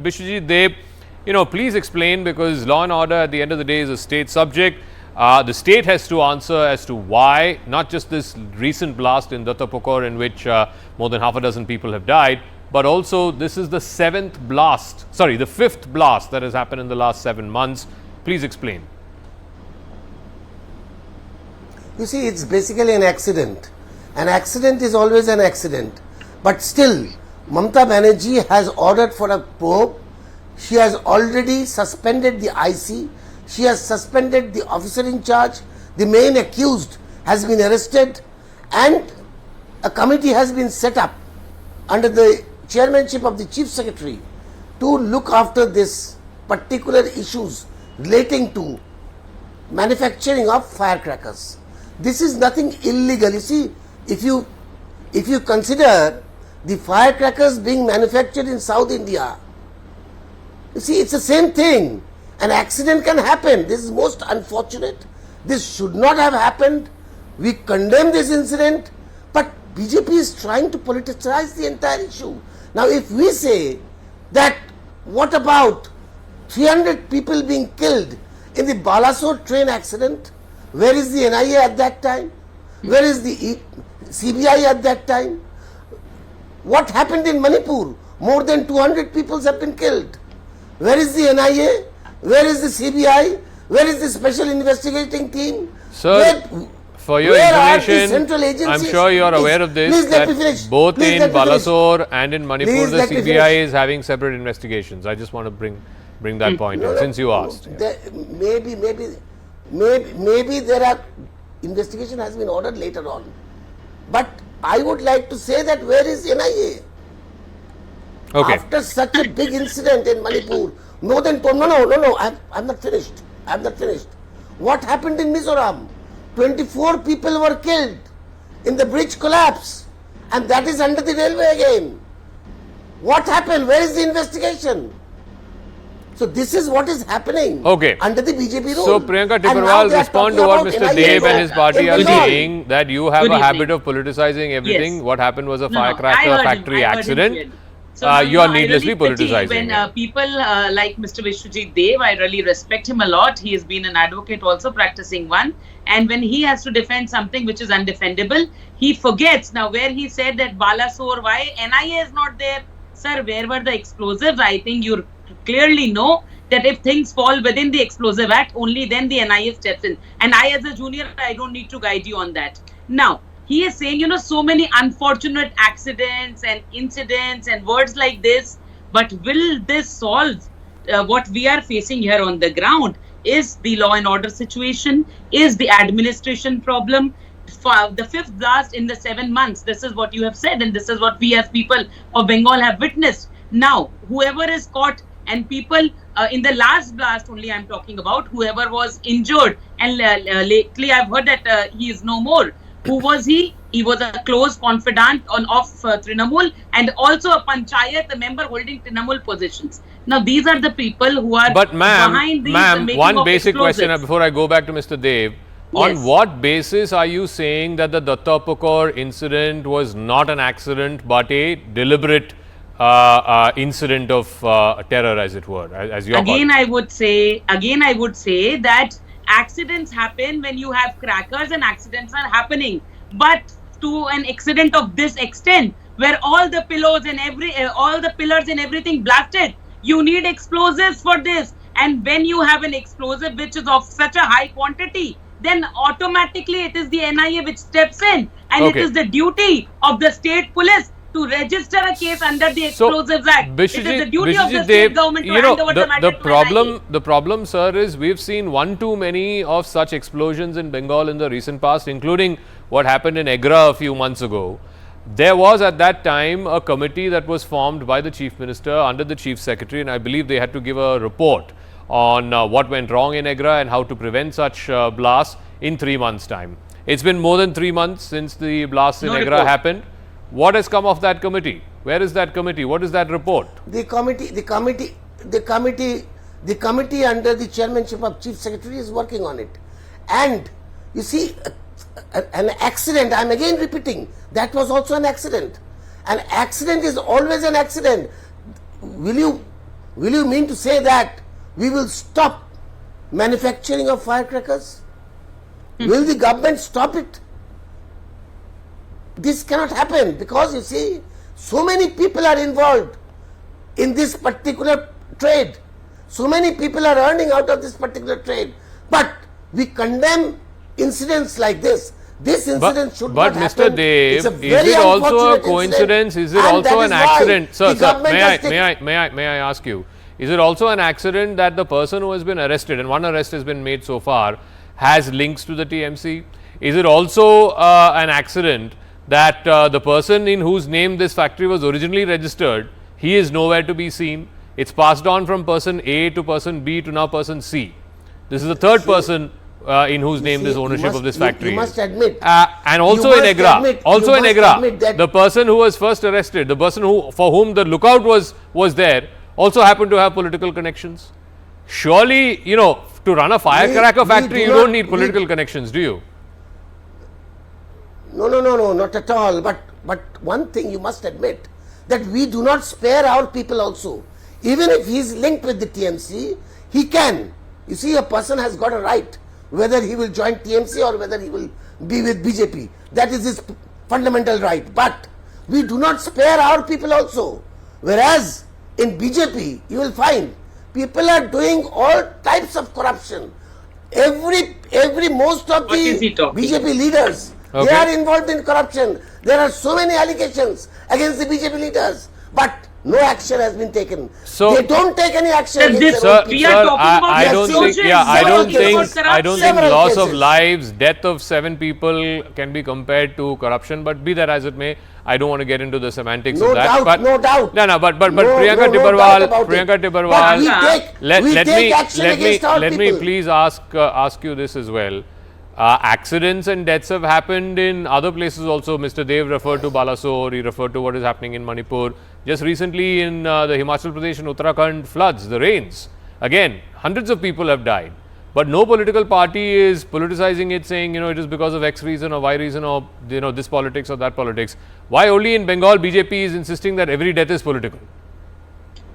Bishwajit Dev, please explain, because law and order at the end of the day is a state subject. The state has to answer as to why, not just this recent blast in Duttapukur in which more than half a dozen people have died, but also this is the the fifth blast that has happened in the last 7 months. Please explain. You see, it's basically an accident. An accident is always an accident. But still, Mamata Banerjee has ordered for a probe. She has already suspended the IC. She has suspended the officer in charge. The main accused has been arrested, and a committee has been set up under the chairmanship of the Chief Secretary to look after this particular issues relating to manufacturing of firecrackers. This is nothing illegal. You see, if you consider the firecrackers being manufactured in South India, you see, it's the same thing. An accident can happen. This is most unfortunate. This should not have happened. We condemn this incident, but BJP is trying to politicize the entire issue. Now, if we say that, what about 300 people being killed in the Balasore train accident? Where is the NIA at that time? Where is the CBI at that time? What happened in Manipur? More than 200 people have been killed. Where is the NIA? Where is the CBI? Where is the special investigating team? Sir, for your information, I'm sure you are aware of this, that both in Balasore and in Manipur, the CBI is having separate investigations. I just want to bring that point out, since you asked. Maybe there are investigation has been ordered later on, but I would like to say that where is NIA? Okay. After such a big incident in Manipur, more than I'm not finished. I'm not finished. What happened in Mizoram? 24 people were killed in the bridge collapse, and that is under the railway again. What happened? Where is the investigation? So this is what is happening under the BJP rule. So Priyanka Tipperwal, respond to what Mr. Dev and his party are saying, that you have a habit of politicizing everything. Yes. What happened was a firecracker factory accident. So you are needlessly politicizing. When people like Mr. Bishwajit Dev, I really respect him a lot. He has been an advocate, also practicing one. And when he has to defend something which is undefendable, he forgets. Now, where he said that Balasore, why NIA is not there? Sir, where were the explosives? I think you clearly know that if things fall within the Explosive Act, only then the NIA steps in. And I, as a junior, I don't need to guide you on that. Now, he is saying, so many unfortunate accidents and incidents and words like this, but will this solve what we are facing here on the ground? Is the law and order situation? Is the administration problem? For the fifth blast in the 7 months, this is what you have said, and this is what we as people of Bengal have witnessed. Now, whoever is caught, and people in the last blast only I'm talking about, whoever was injured, and lately I've heard that he is no more. Who was he? He was a close confidant of Trinamool, and also a panchayat, a member holding Trinamool positions. Now, these are the people who are behind these. Ma'am, one basic question before I go back to Mr. Dev. Yes. On what basis are you saying that the Duttapukur incident was not an accident but a deliberate incident of terror, as it were, as you again I would say that accidents happen when you have crackers, and accidents are happening, but to an accident of this extent, where all the pillars and everything blasted, you need explosives for this. And when you have an explosive which is of such a high quantity, then automatically it is the NIA which steps in, and it is the duty of the state police to register a case under the Explosives Act. It is the duty of the state government to hand over the matter to NIA. The problem, sir, is we've seen one too many of such explosions in Bengal in the recent past, including what happened in Agra a few months ago. There was at that time a committee that was formed by the Chief Minister under the Chief Secretary, and I believe they had to give a report on what went wrong in Agra and how to prevent such blasts in 3 months' time. It's been more than 3 months since the blast in Agra happened. What has come of that committee? Where is that committee? What is that report? The committee under the chairmanship of Chief Secretary is working on it. And you see, an accident, I'm again repeating, that was also an accident. An accident is always an accident. Will you will you mean to say that we will stop manufacturing of firecrackers? Will the government stop it? This cannot happen because you see, so many people are involved in this particular trade. So many people are earning out of this particular trade. But we condemn incidents like this. This incident should not happen. But Mr. Dev, is it also a coincidence? Is it also an accident? Sir, may I ask you, is it also an accident that the person who has been arrested, and one arrest has been made so far, has links to the TMC? Is it also an accident that the person in whose name this factory was originally registered, he is nowhere to be seen? It's passed on from person A to person B to now person C. This is the third person in whose name this ownership of this factory you must admit. And also in Agra, the person who was first arrested, the person for whom the lookout was there, also happened to have political connections. Surely, you know, to run a firecracker factory, you don't need political connections, do you? No, not at all. But one thing you must admit, that we do not spare our people also. Even if he is linked with the TMC, he can. You see, a person has got a right, whether he will join TMC or whether he will be with BJP. That is his fundamental right. But we do not spare our people also. Whereas in BJP, you will find people are doing all types of corruption. Most of the BJP leaders, they are involved in corruption. There are so many allegations against the BJP leaders, but no action has been taken. So they don't take any action. I don't think loss of lives, death of 7 people can be compared to corruption. But be that as it may, I don't want to get into the semantics of that. No doubt. But Priyanka Tibrewal, let me please ask you this as well. Accidents and deaths have happened in other places also. Mr. Dev referred to Balasore, he referred to what is happening in Manipur. Just recently in the Himachal Pradesh and Uttarakhand floods, the rains. Again, hundreds of people have died. But no political party is politicizing it, saying, you know, it is because of X reason or Y reason or, you know, this politics or that politics. Why only in Bengal BJP is insisting that every death is political?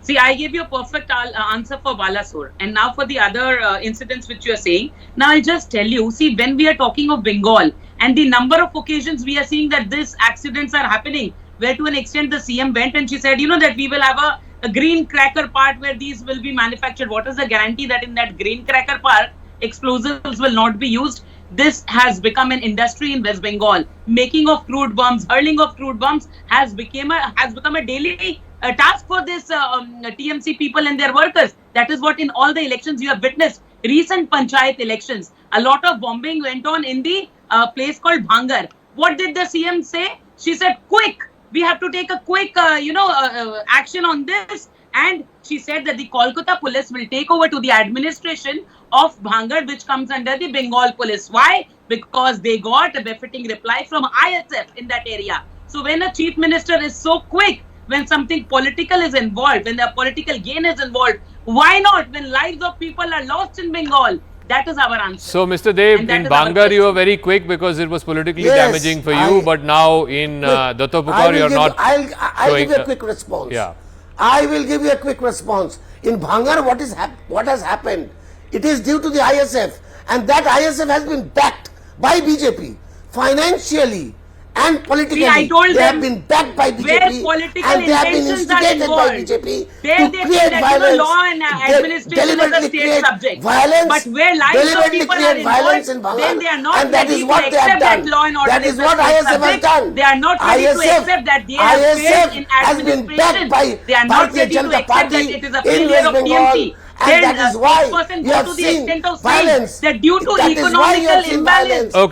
See, I gave you a perfect answer for Balasore. And now for the other incidents which you are saying. Now, I'll just tell you, see, when we are talking of Bengal and the number of occasions we are seeing that these accidents are happening, where to an extent the CM went and she said, you know, that we will have a green cracker part where these will be manufactured. What is the guarantee that in that green cracker part, explosives will not be used? This has become an industry in West Bengal. Making of crude bombs, hurling of crude bombs has become a daily task for this TMC people and their workers. That is what in all the elections you have witnessed. Recent panchayat elections, a lot of bombing went on in the place called Bhangar. What did the CM say? She said, quick, we have to take a quick action on this. And she said that the Kolkata police will take over to the administration of Bhangar, which comes under the Bengal police. Why? Because they got a befitting reply from ISF in that area. So when a chief minister is so quick, when something political is involved, when the political gain is involved, why not when lives of people are lost in Bengal? That is our answer. So, Mr. Dev, in Bhangar you were very quick because it was politically damaging for you, but now in Duttapukur you are not. I'll give you a quick response. Yeah. I will give you a quick response. In Bhangar, what has happened? It is due to the ISF, and that ISF has been backed by BJP financially and politically. See, I told they have been backed by BJP and they have been instigated by BJP to create violence. Law and administration is a state subject. Violence, but where lives of people are involved, then they are not ready to accept that law and order. That is what ISF has done. They are not ready to accept that they have failed in administration. They are not ready to accept that it is a failure of TMC. And that is why you have seen violence. That due to economical imbalance.